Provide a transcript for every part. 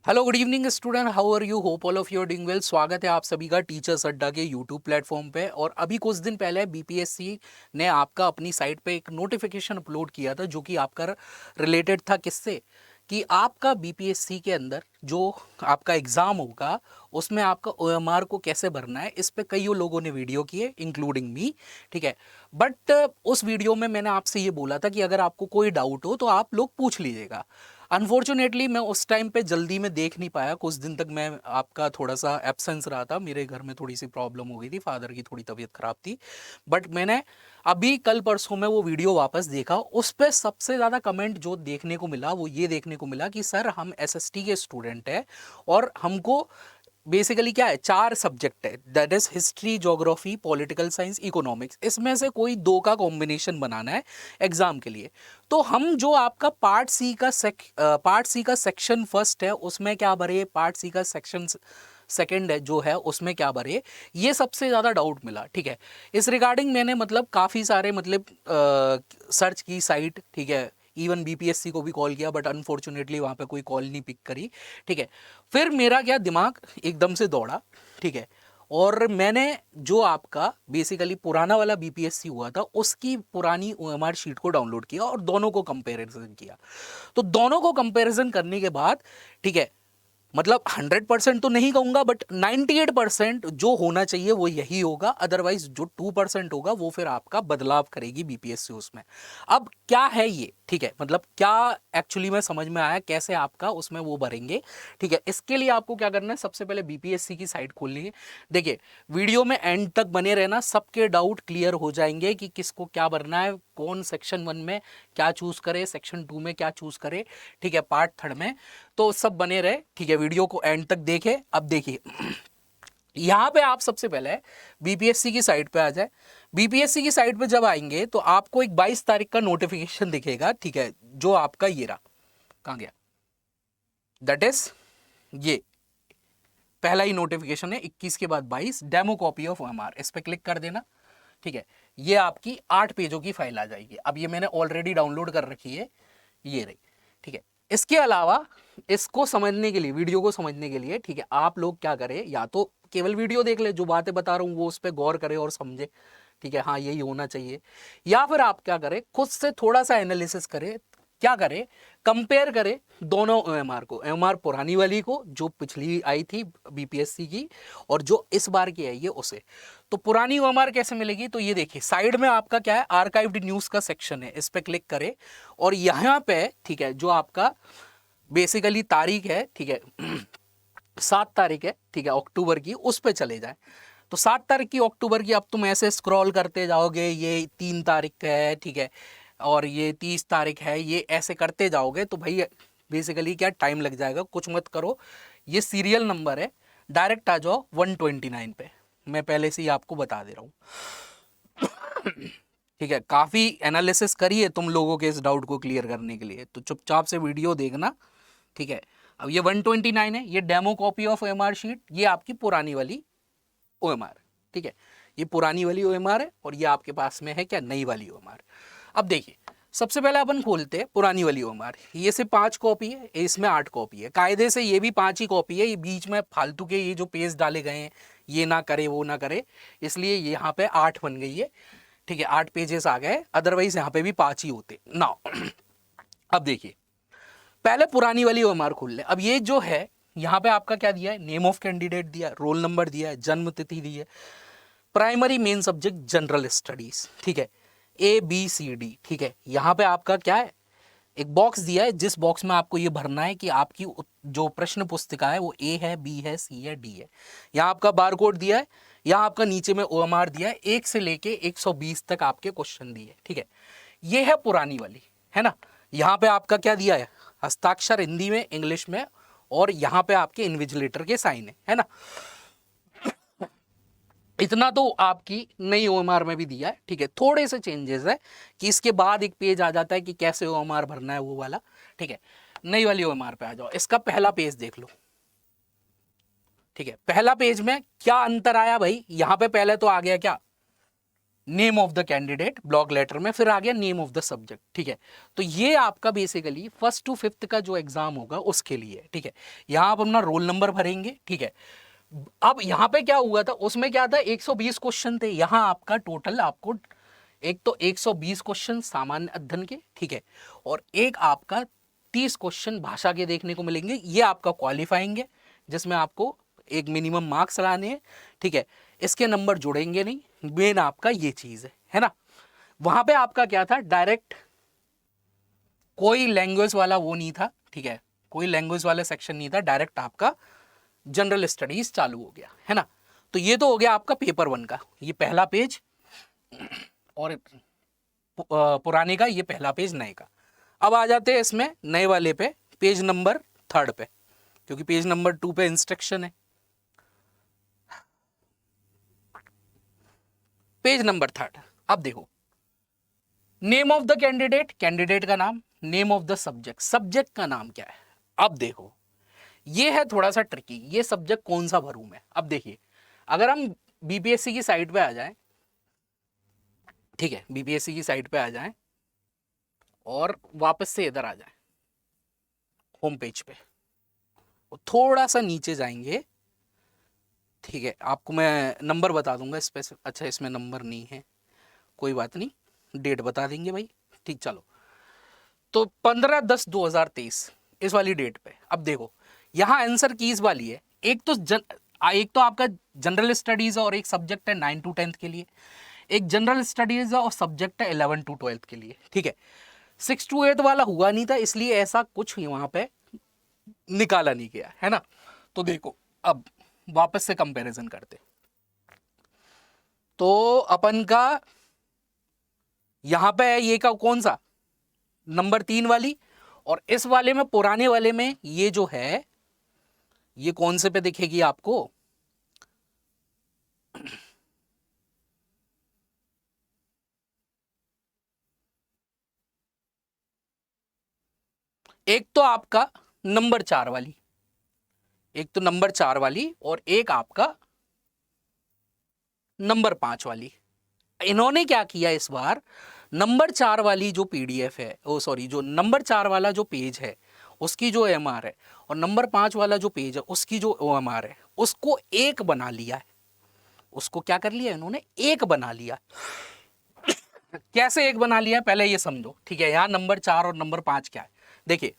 Hello good evening student, how are you? Hope all of you are doing well. स्वागत है आप सभी का टीचर्स अड्डा के यूट्यूब प्लेटफॉर्म पे। और अभी कुछ दिन पहले बीपीएससी ने आपका अपनी साइट पे एक नोटिफिकेशन अपलोड किया था जो कि आपका रिलेटेड था किससे, कि आपका बीपीएससी के अंदर जो आपका एग्ज़ाम होगा उसमें आपका ओएमआर को कैसे भरना है। इस पे कई लोगों ने वीडियो किए इंक्लूडिंग मी, ठीक है। बट उस वीडियो में मैंने आपसे ये बोला था कि अगर आपको कोई डाउट हो तो आप लोग पूछ लीजिएगा। अनफॉर्चुनेटली मैं उस टाइम पे जल्दी में देख नहीं पाया, कुछ दिन तक मैं आपका थोड़ा सा एब्सेंस रहा था, मेरे घर में थोड़ी सी प्रॉब्लम हो गई थी, फादर की थोड़ी तबीयत खराब थी। बट मैंने अभी कल परसों में वो वीडियो वापस देखा, उस पर सबसे ज़्यादा कमेंट जो देखने को मिला वो ये देखने को मिला कि सर हम एसएसटी के स्टूडेंट हैं और हमको बेसिकली क्या है, चार सब्जेक्ट है, that is history, geography, political science, economics. इसमें से कोई दो का कॉम्बिनेशन बनाना है एग्जाम के लिए। तो हम जो आपका पार्ट सी का सेक्शन फर्स्ट है उसमें क्या भरे, पार्ट सी का सेक्शन सेकंड है जो है उसमें क्या भरे, ये सबसे ज़्यादा डाउट मिला, ठीक है। इस रिगार्डिंग मैंने मतलब काफ़ी सारे मतलब सर्च की साइट, ठीक है। इवन बीपीएससी को भी कॉल किया बट अनफॉर्चुनेटली वहाँ पे कोई कॉल नहीं पिक करी, ठीक है। फिर मेरा क्या दिमाग एकदम से दौड़ा, ठीक है। और मैंने जो आपका बेसिकली पुराना वाला बीपीएससी हुआ था उसकी पुरानी ओएमआर शीट को डाउनलोड किया और दोनों को कंपैरिजन किया। तो दोनों को कंपैरिजन करने के बाद, ठीक है, मतलब 100% तो नहीं कहूंगा बट 98% जो होना चाहिए वो यही होगा। अदरवाइज जो 2% होगा वो फिर आपका बदलाव करेगी बीपीएससी उसमें। अब क्या है ये, ठीक है, मतलब क्या एक्चुअली में समझ में आया कैसे आपका उसमें वो भरेंगे, ठीक है। इसके लिए आपको क्या करना है, सबसे पहले बीपीएससी की साइट खोलनी है। देखिए वीडियो में एंड तक बने रहना, सबके डाउट क्लियर हो जाएंगे कि किसको क्या भरना है, कौन सेक्शन 1 में क्या चूज करे, सेक्शन 2 में क्या चूज करे, ठीक है, पार्ट 3 में। तो सब बने रहे, ठीक है, वीडियो को एंड तक देखे। अब देखिए यहां पे आप सबसे पहले बीपीएससी की साइट पे आ जाए। बीपीएससी की साइट पे जब आएंगे तो आपको एक 22 तारीख का नोटिफिकेशन दिखेगा, ठीक है, जो आपका ये रहा, कहां गया, दैट इज ये पहला ही नोटिफिकेशन है, 21 के बाद 22, डेमो कॉपी ऑफ ओएमआर, इस पे क्लिक कर देना, ठीक है। ये आपकी 8 पेजों की फाइल आ जाएगी। अब ये मैंने ऑलरेडी डाउनलोड कर रखी है, ये रही, ठीक है। इसके अलावा इसको समझने के लिए, वीडियो को समझने के लिए, ठीक है, आप लोग क्या करें, या तो केवल वीडियो देख ले, जो बातें बता रहा हूं वो उस पर गौर करें और समझे, ठीक है, हाँ यही होना चाहिए। या फिर आप क्या करें, खुद से थोड़ा सा एनालिसिस करें। क्या करें, कंपेयर करें दोनों ओएमआर को, ओएमआर पुरानी वाली को जो पिछली आई थी बीपीएससी की, और जो इस बार की है ये उसे। तो पुरानी ओएमआर कैसे मिलेगी, तो ये देखिए साइड में आपका क्या है, आर्काइव्ड न्यूज का सेक्शन है, इस पे क्लिक करें और यहाँ पे, ठीक है, जो आपका बेसिकली तारीख है, ठीक है, 7 तारीख है, ठीक है, अक्टूबर की, उस पे चले जाए। तो 7 तारीख की अक्टूबर की, अब तुम ऐसे स्क्रॉल करते जाओगे, ये 3 तारीख का है, ठीक है, और ये 30 तारीख है, ये ऐसे करते जाओगे तो भाई बेसिकली क्या टाइम लग जाएगा। कुछ मत करो, ये सीरियल नंबर है, डायरेक्ट आ जाओ 129 पे, मैं पहले से ही आपको बता दे रहा हूँ। ठीक है, काफ़ी एनालिसिस करिए तुम लोगों के इस डाउट को क्लियर करने के लिए, तो चुपचाप से वीडियो देखना, ठीक है। अब ये 129 है, ये demo copy of OMR sheet, ये आपकी पुरानी वाली ओएमआर, ठीक है, ये पुरानी वाली ओएमआर है और ये आपके पास में है क्या, नई वाली ओएमआर। अब देखिए सबसे पहले अपन खोलते हैं पुरानी वाली ओएमआर। ये सिर्फ 5 कॉपी है, इसमें 8 कॉपी है, कायदे से ये भी 5 ही कॉपी है। ये बीच में फालतू के ये जो पेज डाले गए हैं, ये ना करे वो ना करे, इसलिए यहाँ पे 8 बन गई है, ठीक है, 8 पेजेस आ गए, अदरवाइज यहाँ पे भी 5 ही होते ना। अब देखिए पहले पुरानी वाली ओएमआर खोल ले। अब ये जो है यहाँ पे आपका क्या दिया है, नेम ऑफ कैंडिडेट दिया है, रोल नंबर दिया है, जन्म तिथि दी है, primary main subject general studies, ठीक है, ABCD, ठीक है। यहाँ पे आपका क्या है, एक बॉक्स दिया है, जिस बॉक्स में आपको ये भरना है कि आपकी जो प्रश्न पुस्तिका है वो A है, B है, C है, D है। यहाँ आपका बार कोड दिया है, यहाँ आपका नीचे में OMR दिया है, 1 से लेके 120 तक आपके क्वेश्चन दिए, ठीक है। ये है पुरानी वाली, है ना। यहाँ पे आपका क्या दिया है, हस्ताक्षर हिंदी में, इंग्लिश में, और यहाँ पे आपके इन्विजिलेटर के साइन है ना। इतना तो आपकी नई ओएमआर में भी दिया है, ठीक है। थोड़े से चेंजेस है कि इसके बाद एक पेज आ जाता है कि कैसे ओएमआर भरना है वो वाला, ठीक है। नई वाली ओएमआर पे आ जाओ, इसका पहला पेज देख लो, ठीक है। पहला पेज में क्या अंतर आया भाई, यहां पे पहले तो आ गया क्या, name of the candidate block letter में, फिर आ गया नेम ऑफ द सब्जेक्ट, ठीक है। तो ये आपका बेसिकली 1st to 5th का जो एग्जाम होगा उसके लिए है, ठीक है। यहाँ आप अपना रोल नंबर भरेंगे, ठीक है। अब यहाँ पे क्या हुआ था, उसमें क्या था, 120 क्वेश्चन थे। यहाँ आपका टोटल आपको एक तो 120 क्वेश्चन सामान्य अध्ययन के, ठीक है, और एक आपका 30 क्वेश्चन भाषा के देखने को मिलेंगे। ये आपका क्वालिफाइंग है, जिसमें आपको एक मिनिमम मार्क्स लाने हैं, ठीक है। इसके नंबर जुड़ेंगे नहीं, मेन आपका ये चीज है ना। वहां पे आपका क्या था, डायरेक्ट कोई लैंग्वेज वाला वो नहीं था, ठीक है, कोई लैंग्वेज वाला सेक्शन नहीं था, डायरेक्ट आपका जनरल स्टडीज चालू हो गया, है ना। तो ये तो हो गया आपका पेपर 1 का, ये पहला पेज, और पुराने का ये पहला पेज नए का। अब आ जाते हैं इसमें नए वाले पे, पेज नंबर 3 पे, क्योंकि पेज नंबर 2 पे इंस्ट्रक्शन है। पेज नंबर 3, अब देखो, name of the candidate, candidate का नाम, name of the subject, subject का नाम क्या है। अब देखो, ये है थोड़ा सा ट्रिकी, ये सब्जेक्ट कौन सा भरूं मैं। अब देखिए, अगर हम बीपीएससी की साइट पे आ जाएं, ठीक है, बीपीएससी की साइट पे आ जाएं और वापस से इधर आ जाएं होम पेज पे, थोड़ा सा नीचे जाएंगे, ठीक है, आपको मैं नंबर बता दूंगा स्पेसिफिक। अच्छा, इसमें नंबर नहीं है, कोई बात नहीं, डेट बता देंगे भाई, ठीक। चलो, तो 15/10/2023 इस वाली डेट पे। अब देखो, यहाँ आंसर कीज वाली है, एक तो आपका जनरल स्टडीज है और एक सब्जेक्ट है 9 to 10 के लिए, एक जनरल स्टडीज है और सब्जेक्ट है 11 to 12 के लिए, ठीक है। 6 to 8 वाला हुआ नहीं था, इसलिए ऐसा कुछ वहां पे निकाला नहीं गया, है ना। तो देखो, अब वापस से कंपैरिजन करते, तो अपन का यहां पे है ये का कौन सा, नंबर 3 वाली, और इस वाले में, पुराने वाले में ये जो है, ये कौन से पे दिखेगी आपको, एक तो आपका नंबर 4 वाली, एक तो नंबर 4 वाली, और एक आपका नंबर 5 वाली। इन्होंने क्या किया इस बार, नंबर 4 वाली जो पीडीएफ है, ओ सॉरी, जो नंबर 4 वाला जो पेज है उसकी जो एमआर है, और नंबर 5 वाला जो पेज है उसकी जो ओएमआर है, उसको एक बना लिया है। उसको क्या कर लिया इन्होंने, एक बना लिया। कैसे एक बना लिया, पहले ये समझो, ठीक है। यहां नंबर 4 और नंबर 5 क्या है, देखिए,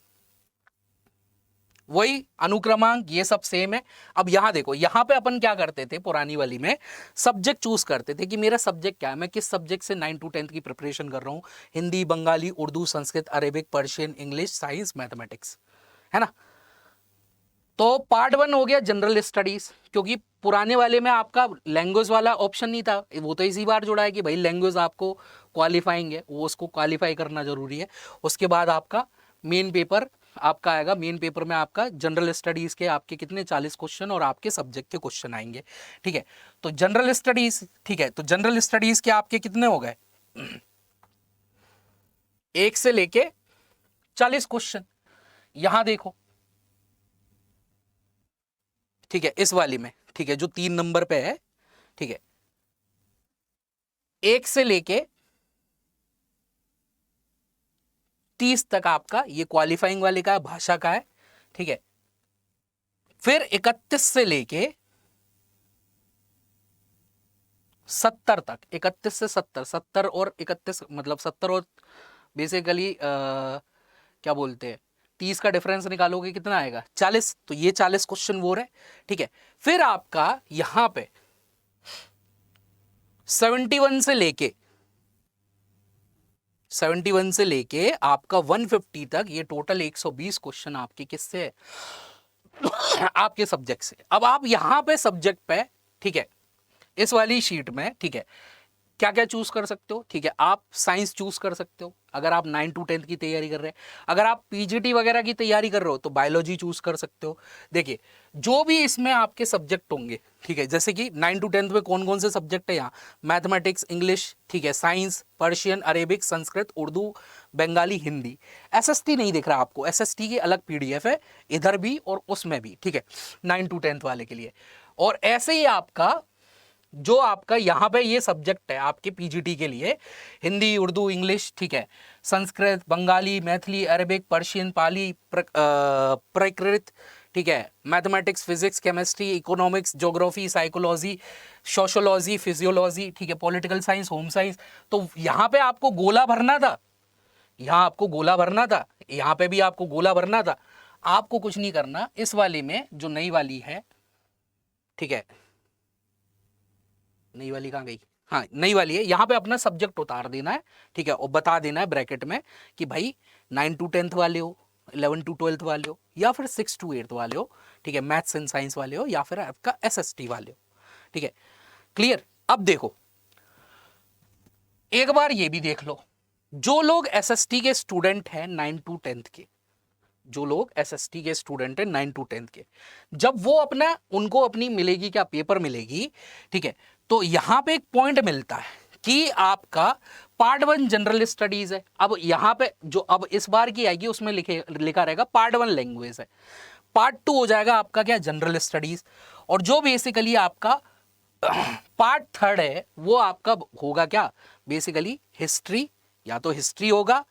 वही अनुक्रमांक, ये सब सेम है। अब यहां देखो, यहां पे अपन क्या करते थे पुरानी वाली में, सब्जेक्ट चूज करते थे कि मेरा सब्जेक्ट क्या है, मैं किस सब्जेक्ट से 9 to 10 की प्रिपरेशन कर रहा हूं, Hindi, Bengali, Urdu, Sanskrit, Arabic, Persian, English, science, mathematics, है ना। तो पार्ट 1 हो गया जनरल स्टडीज, क्योंकि पुराने वाले में आपका लैंग्वेज वाला ऑप्शन नहीं था, वो तो इसी बार जुड़ा है कि भाई लैंग्वेज आपको क्वालिफाइंग है, वो उसको क्वालिफाई करना जरूरी है। उसके बाद आपका मेन पेपर आपका आएगा, मेन पेपर में आपका जनरल स्टडीज के आपके कितने 40 क्वेश्चन और आपके सब्जेक्ट के क्वेश्चन आएंगे, ठीक है। तो जनरल स्टडीज, ठीक है, तो जनरल स्टडीज के आपके कितने हो गए, 1 से लेके 40 क्वेश्चन। यहां देखो, ठीक है, इस वाली में, ठीक है, जो 3 नंबर पे है, ठीक है, 1 से लेके 30 तक आपका ये क्वालिफाइंग वाले का है, भाषा का है, ठीक है। फिर 31 से लेके 70 तक, 31 से 70, 70 और 31, मतलब 70 और बेसिकली क्या बोलते हैं, 30 का डिफरेंस निकालोगे कितना आएगा, 40। तो ये 40 क्वेश्चन वो रहे, ठीक है। फिर आपका यहां पे 71 से लेके 71 से लेके आपका 150 तक, ये टोटल 120 क्वेश्चन आपके किससे है, आपके सब्जेक्ट से। अब आप यहां पे सब्जेक्ट पे, ठीक है, इस वाली शीट में, ठीक है, क्या क्या चूज कर सकते हो, ठीक है। आप साइंस चूज कर सकते हो अगर आप 9 to 10 की तैयारी कर रहे हैं। अगर आप पीजीटी वगैरह की तैयारी कर रहे हो तो बायोलॉजी चूज कर सकते हो। देखिए, जो भी इसमें आपके सब्जेक्ट होंगे, ठीक है, जैसे कि 9 to 10 में कौन कौन से सब्जेक्ट है यहाँ, मैथमेटिक्स, इंग्लिश, ठीक है, science, Persian, Arabic, Sanskrit, Urdu, Bengali, Hindi. SST नहीं दिख रहा आपको, एसएसटी की अलग पीडीएफ है इधर भी और उसमें भी, ठीक है, 9 to 10 वाले के लिए। और ऐसे ही आपका जो आपका यहाँ पे ये सब्जेक्ट है आपके पीजीटी के लिए, हिंदी, उर्दू, इंग्लिश, ठीक है, संस्कृत, बंगाली, मैथिली, अरबिक, पर्शियन, पाली, प्राकृत, ठीक है, mathematics, physics, chemistry, economics, geography, psychology, sociology, physiology, ठीक है, पॉलिटिकल साइंस, होम साइंस। तो यहाँ पे आपको गोला भरना था, यहाँ आपको गोला भरना था, यहाँ पे भी आपको गोला भरना था। आपको कुछ नहीं करना, इस वाली में जो नई वाली है, ठीक है, नई वाली कहाँ गई, हाँ नई वाली है, यहाँ पे अपना सब्जेक्ट उतार देना है, ठीक है, और बता देना है ब्रैकेट में कि भाई 9 to 10th वाले हो, 11 to 12th वाले हो, या फिर 6 to 8th वाले हो, ठीक है, मैथ्स एंड साइंस वाले हो, या फिर आपका एसएसटी वाले हो, ठीक है, क्लियर। अब देखो एक बार ये भी देख लो, जो लोग एसएसटी के स्टूडेंट हैं 9 to 10th के, जो लोग एसएसटी के स्टूडेंट हैं 9 to 10th के, जब वो अपना उनको अपनी मिलेगी क्या, पेपर मिलेगी, ठीक है, तो यहां पे एक पॉइंट मिलता है कि आपका पार्ट 1 जनरल स्टडीज है। अब यहां पे जो अब इस बार की आएगी उसमें लिखा रहेगा पार्ट 1 लैंग्वेज है, पार्ट 2 हो जाएगा आपका क्या, जनरल स्टडीज, और जो बेसिकली आपका पार्ट 3 है वो आपका होगा क्या, बेसिकली हिस्ट्री, या तो हिस्ट्री होगा,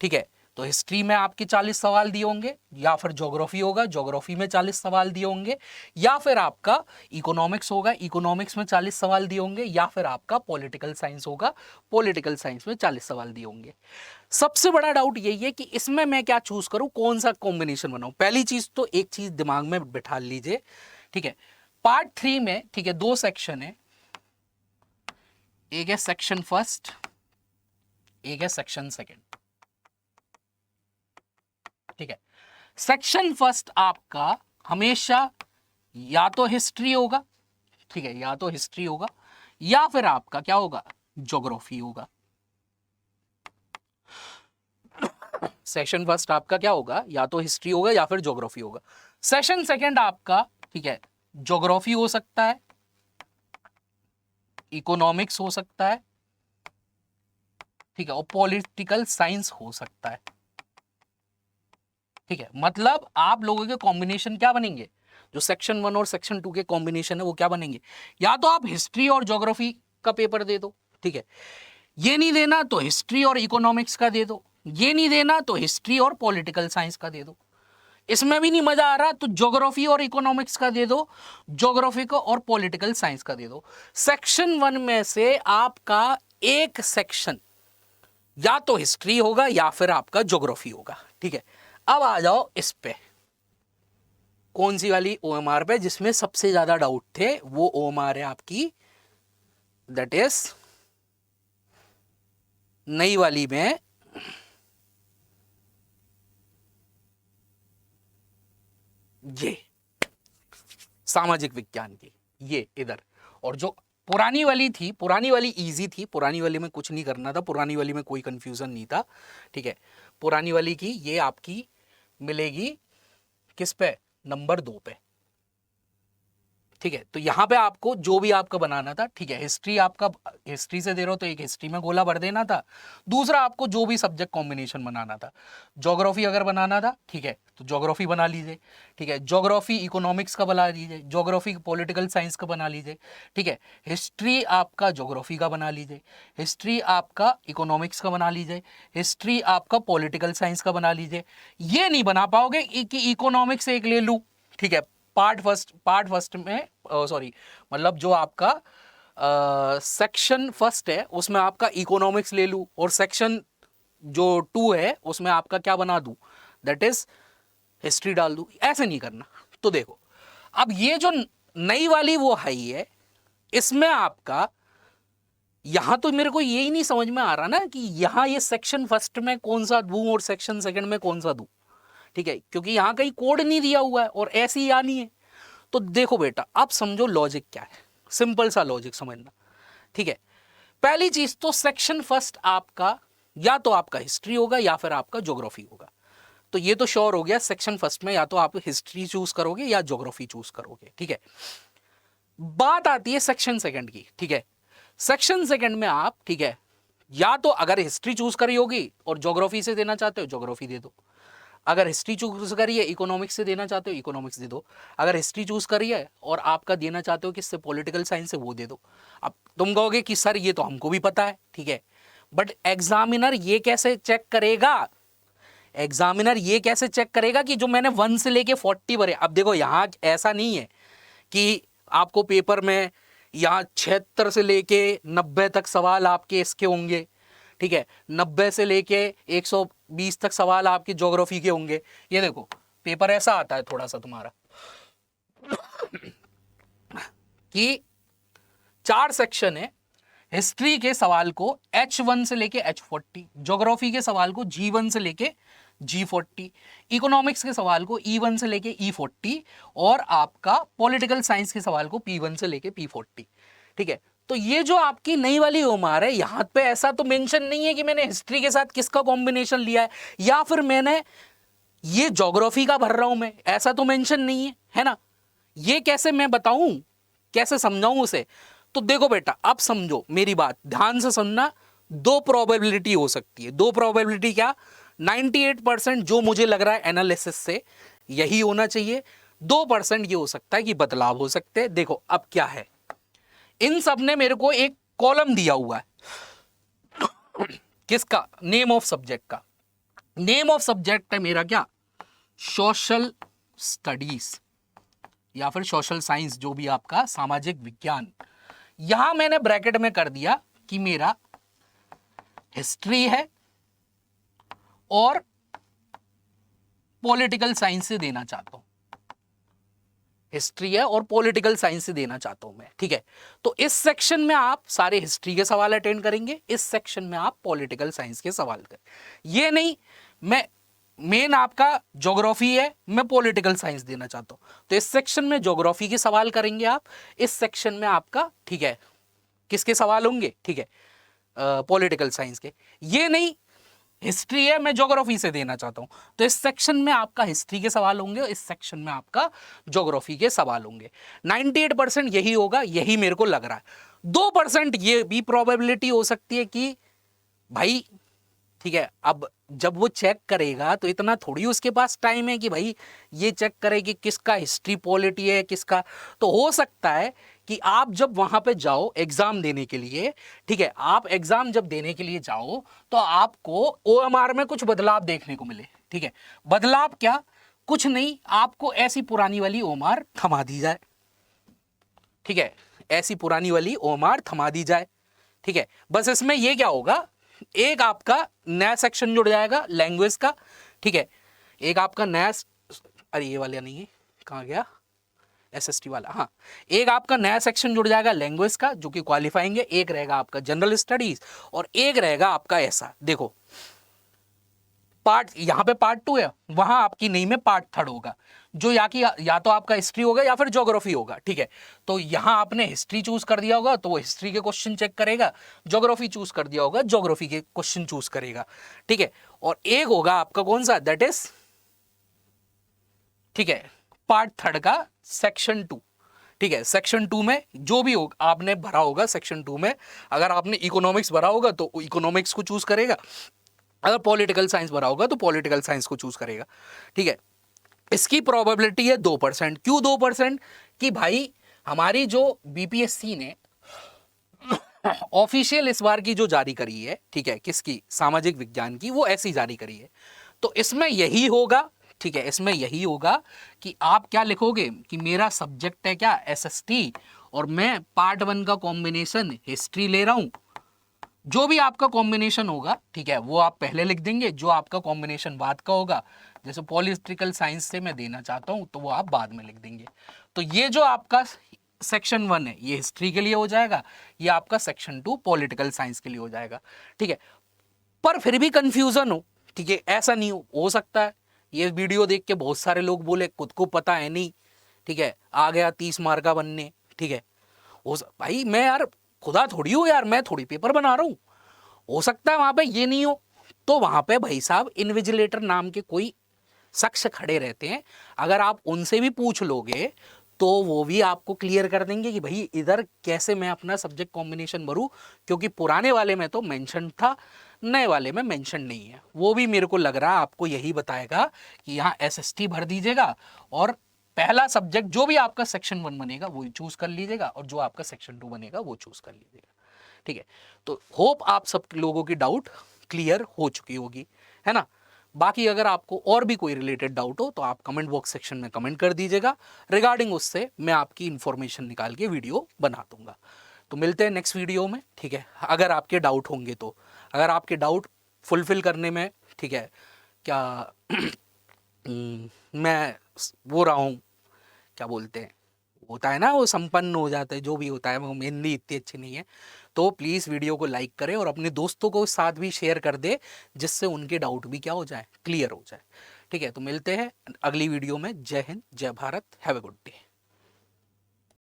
ठीक है, तो हिस्ट्री में आपके 40 सवाल दिए होंगे, या फिर ज्योग्राफी होगा, ज्योग्राफी में 40 सवाल दिए होंगे, या फिर आपका इकोनॉमिक्स होगा, इकोनॉमिक्स में 40 सवाल दिए होंगे, या फिर आपका पॉलिटिकल साइंस होगा, पॉलिटिकल साइंस में 40 सवाल दिए होंगे। सबसे बड़ा डाउट यही है कि इसमें मैं क्या चूज करूं, कौन सा कॉम्बिनेशन बनाऊं। पहली चीज तो एक चीज दिमाग में बिठा लीजिए, ठीक है, पार्ट 3 में, ठीक है, 2 सेक्शन है, एक है सेक्शन फर्स्ट, एक है सेक्शन सेकंड, ठीक है। सेक्शन फर्स्ट आपका हमेशा या तो हिस्ट्री होगा, ठीक है, या तो हिस्ट्री होगा, या फिर आपका क्या होगा, ज्योग्राफी होगा। सेक्शन फर्स्ट आपका क्या होगा, या तो हिस्ट्री होगा या फिर ज्योग्राफी होगा। सेशन सेकंड आपका, ठीक है, ज्योग्राफी हो सकता है, इकोनॉमिक्स हो सकता है, ठीक है, और पॉलिटिकल साइंस हो सकता है, ठीक है। मतलब आप लोगों के कॉम्बिनेशन क्या बनेंगे, जो सेक्शन 1 और सेक्शन 2 के कॉम्बिनेशन है वो क्या बनेंगे, या तो आप हिस्ट्री और ज्योग्राफी का पेपर दे दो, ठीक है, ये नहीं देना तो हिस्ट्री और इकोनॉमिक्स का दे दो, ये नहीं देना तो हिस्ट्री और पॉलिटिकल साइंस का दे दो, इसमें भी नहीं मजा आ रहा तो ज्योग्राफी और इकोनॉमिक्स का दे दो, ज्योग्राफी को और पॉलिटिकल साइंस का दे दो। सेक्शन 1 में से आपका एक सेक्शन या तो हिस्ट्री होगा या फिर आपका ज्योग्राफी होगा, ठीक है। अब आ जाओ इस पे, कौन सी वाली, ओएमआर पे, जिसमें सबसे ज्यादा डाउट थे, वो ओएमआर है आपकी, दैट इज नई वाली में ये सामाजिक विज्ञान की, ये इधर, और जो पुरानी वाली थी, पुरानी वाली इजी थी, पुरानी वाली में कुछ नहीं करना था, पुरानी वाली में कोई कंफ्यूजन नहीं था, ठीक है। पुरानी वाली की ये आपकी मिलेगी किस पे, नंबर 2 पे, ठीक है। तो यहां पे आपको जो भी आपका बनाना था, ठीक है, हिस्ट्री आपका हिस्ट्री से दे रहे हो तो एक हिस्ट्री में गोला भर देना था, दूसरा आपको जो भी सब्जेक्ट कॉम्बिनेशन बनाना था, ज्योग्राफी अगर बनाना था, ठीक है, तो ज्योग्राफी बना लीजिए, ठीक है, ज्योग्राफी इकोनॉमिक्स का बना लीजिए, ज्योग्राफी पॉलिटिकल साइंस का बना लीजिए, ठीक है, हिस्ट्री आपका ज्योग्राफी का बना लीजिए, हिस्ट्री आपका इकोनॉमिक्स का बना लीजिए, हिस्ट्री आपका पॉलिटिकल साइंस का बना लीजिए। ये नहीं बना पाओगे कि इकोनॉमिक्स एक ले लूँ, ठीक है, पार्ट फर्स्ट में, सॉरी, मतलब जो आपका सेक्शन फर्स्ट है उसमें आपका इकोनॉमिक्स ले लूं, और सेक्शन जो 2 है उसमें आपका क्या बना दूं, दैट इज हिस्ट्री डाल दूं। ऐसे नहीं करना। तो देखो अब ये जो नई वाली वो है, इसमें आपका यहां तो मेरे को यही नहीं समझ में आ रहा ना कि यहां ये सेक्शन फर्स्ट में कौन सा दूं और सेक्शन सेकंड में कौन सा दूं, ठीक है, क्योंकि यहां कहीं कोड नहीं दिया हुआ है और ऐसी ही आनी है। तो देखो बेटा, अब समझो लॉजिक क्या है, सिंपल सा लॉजिक समझना, ठीक है। पहली चीज तो सेक्शन फर्स्ट आपका या तो आपका हिस्ट्री होगा या फिर आपका ज्योग्राफी होगा। तो ये तो श्योर हो गया, सेक्शन फर्स्ट में या तो आप हिस्ट्री चूज करोगे या ज्योग्राफी चूज करोगे, ठीक है। बात आती है सेक्शन सेकंड की, ठीक है। सेक्शन सेकंड में आप, ठीक है, या तो अगर हिस्ट्री चूज करी होगी और ज्योग्राफी से देना चाहते हो ज्योग्राफी दे दो, अगर हिस्ट्री चूज करी है इकोनॉमिक्स से देना चाहते हो इकोनॉमिक्स दे दो, अगर हिस्ट्री चूज करी है और आपका देना चाहते हो किससे पॉलिटिकल साइंस से, वो दे दो। अब तुम कहोगे कि सर ये तो हमको भी पता है, ठीक है, बट एग्जामिनर ये कैसे चेक करेगा, एग्जामिनर ये कैसे चेक करेगा कि जो मैंने 1 से लेके 40 भरे। अब देखो यहाँ ऐसा नहीं है कि आपको पेपर में यहाँ 76 से लेके 90 तक सवाल आपके इसके होंगे, ठीक है, 90 से लेके 120 तक सवाल आपके ज्योग्राफी के होंगे। ये देखो पेपर ऐसा आता है थोड़ा सा तुम्हारा कि 4 सेक्शन है, हिस्ट्री के सवाल को H1 से लेके H40, ज्योग्राफी के सवाल को G1 से लेके G40, इकोनॉमिक्स के सवाल को E1 से लेके E40 और आपका पॉलिटिकल साइंस के सवाल को P1 से लेके P40, ठीक है। तो ये जो आपकी नई वाली ओमार है, यहां पे ऐसा तो मेंशन नहीं है कि मैंने हिस्ट्री के साथ किसका कॉम्बिनेशन लिया है या फिर मैंने ये ज्योग्राफी का भर रहा हूं मैं, ऐसा तो मेंशन नहीं है ना। ये कैसे मैं बताऊं, कैसे समझाऊं उसे। तो देखो बेटा अब समझो मेरी बात, ध्यान से सुनना। 2 प्रोबेबिलिटी हो सकती है। 2 प्रोबेबिलिटी क्या, 98% जो मुझे लग रहा है एनालिसिस से यही होना चाहिए, 2% ये हो सकता है कि बदलाव हो सकते हैं। देखो अब क्या है, इन सब ने मेरे को एक कॉलम दिया हुआ है किसका, नेम ऑफ सब्जेक्ट का। नेम ऑफ सब्जेक्ट है मेरा क्या, सोशल स्टडीज या फिर सोशल साइंस, जो भी आपका सामाजिक विज्ञान। यहां मैंने ब्रैकेट में कर दिया कि मेरा हिस्ट्री है और पॉलिटिकल साइंस से देना चाहता हूं, हिस्ट्री है और पॉलिटिकल साइंस से देना चाहता हूं मैं, ठीक है। तो इस सेक्शन में आप सारे हिस्ट्री के सवाल अटेंड करेंगे, इस सेक्शन में आप पॉलिटिकल साइंस के सवाल करें। ये नहीं मैं मेन आपका ज्योग्राफी है, मैं पॉलिटिकल साइंस देना चाहता हूं, तो इस सेक्शन में ज्योग्राफी के सवाल करेंगे आप, इस सेक्शन में आपका, ठीक है, किसके सवाल होंगे, ठीक है, पॉलिटिकल साइंस के। ये नहीं हिस्ट्री है मैं ज्योग्राफी से देना चाहता हूं, तो इस सेक्शन में आपका हिस्ट्री के सवाल होंगे और इस सेक्शन में आपका ज्योग्राफी के सवाल होंगे। 98% यही होगा, यही मेरे को लग रहा है। 2% ये भी प्रोबेबिलिटी हो सकती है कि भाई, ठीक है, अब जब वो चेक करेगा तो इतना थोड़ी उसके पास टाइम है कि भाई ये चेक करे कि किसका हिस्ट्री पॉलिटी है किसका। तो हो सकता है कि आप जब वहां पे जाओ एग्जाम देने के लिए, ठीक है, आप एग्जाम जब देने के लिए जाओ तो आपको ओएमआर में कुछ बदलाव देखने को मिले, ठीक है। बदलाव क्या, कुछ नहीं, आपको ऐसी पुरानी वाली ओएमआर थमा दी जाए, ठीक है, ऐसी पुरानी ओएमआर थमा दी जाए, ठीक है। बस इसमें ये क्या होगा, एक आपका नया सेक्शन जुड़ जाएगा लैंग्वेज का, ठीक है, एक आपका नया, अरे ये वाला नहीं है, कहाँ गया, एसएसटी वाला, हाँ, एक आपका नया सेक्शन जुड़ जाएगा लैंग्वेज का जो कि क्वालिफाइंग है, एक रहेगा आपका जनरल स्टडीज और एक रहेगा आपका ऐसा। देखो पार्ट, यहाँ पे पार्ट 2 है, वहां आपकी नहीं में पार्ट 3 होगा, जो या तो आपका हिस्ट्री होगा या फिर ज्योग्राफी होगा, ठीक है। तो यहां आपने हिस्ट्री चूज कर दिया होगा तो वो हिस्ट्री के क्वेश्चन चेक करेगा, ज्योग्राफी चूज कर दिया होगा ज्योग्राफी के क्वेश्चन चूज करेगा, ठीक है। और एक होगा आपका कौन सा, दैट इज, ठीक है, पार्ट 3 का सेक्शन 2, ठीक है। सेक्शन 2 में जो भी होगा आपने भरा होगा, सेक्शन 2 में अगर आपने इकोनॉमिक्स भरा होगा तो इकोनॉमिक्स को चूज करेगा, अगर पॉलिटिकल साइंस भरा होगा तो पॉलिटिकल साइंस को चूज करेगा, ठीक है। इसकी प्रोबेबिलिटी है 2%। क्यों 2%, कि भाई हमारी जो बीपीएससी ने ऑफिशियल इस बार की जो जारी करी है, ठीक है, किसकी, सामाजिक विज्ञान की, वो ऐसी जारी करी है। तो इसमें यही होगा, ठीक है, इसमें यही होगा कि आप क्या लिखोगे कि मेरा सब्जेक्ट है क्या, एसएसटी, और मैं पार्ट 1 का कॉम्बिनेशन हिस्ट्री ले रहा हूं। जो भी आपका कॉम्बिनेशन होगा, ठीक है, वो आप पहले लिख देंगे, जो आपका कॉम्बिनेशन बाद का होगा, जैसे पॉलिटिकल साइंस से मैं देना चाहता हूं तो वो आप बाद में लिख देंगे। तो ये जो आपका सेक्शन 1 है ये हिस्ट्री के लिए हो जाएगा, ये आपका सेक्शन 2 पॉलिटिकल साइंस के लिए हो जाएगा, ठीक है। पर फिर भी कंफ्यूजन हो, ठीक है, ऐसा नहीं हो सकता है ये वीडियो देख के बहुत सारे लोग बोले खुद को पता है नहीं, ठीक है, आ गया 30 मार्क का बनने, ठीक है। भाई मैं यार खुदा थोड़ी हूँ यार, मैं थोड़ी पेपर बना रहा हूँ, हो सकता है वहां पे ये नहीं हो, तो वहां पे भाई साहब इन्विजिलेटर नाम के कोई शख्स खड़े रहते हैं, अगर आप उनसे भी पूछ लोगे तो वो भी आपको क्लियर कर देंगे कि भाई इधर कैसे मैं अपना सब्जेक्ट कॉम्बिनेशन भरूं, क्योंकि पुराने वाले में तो मेंशन था नए वाले में मेंशन नहीं है। वो भी मेरे को लग रहा है आपको यही बताएगा कि यहाँ एसएसटी भर दीजिएगा और पहला सब्जेक्ट जो भी आपका सेक्शन 1 बनेगा वो चूज कर लीजिएगा और जो आपका सेक्शन 2 बनेगा वो चूज कर लीजिएगा। ठीक है, तो होप आप सब लोगों की डाउट क्लियर हो चुकी होगी, है ना। बाकी अगर आपको और भी कोई रिलेटेड डाउट हो तो आप कमेंट बॉक्स सेक्शन में कमेंट कर दीजिएगा, रिगार्डिंग उससे मैं आपकी इंफॉर्मेशन निकाल के वीडियो बना दूंगा। तो मिलते हैं नेक्स्ट वीडियो में, ठीक है। अगर आपके डाउट होंगे तो, अगर आपके डाउट फुलफिल करने में, ठीक है, क्या मैं वो रहा हूँ, क्या बोलते हैं, होता है ना वो संपन्न हो जाता है, जो भी होता है, वो हिंदी इतनी अच्छी नहीं है। तो प्लीज़ वीडियो को लाइक करें और अपने दोस्तों को साथ भी शेयर कर दे, जिससे उनके डाउट भी क्या हो जाए, क्लियर हो जाए। ठीक है, तो मिलते हैं अगली वीडियो में। जय हिंद, जय Bharat, have a good day.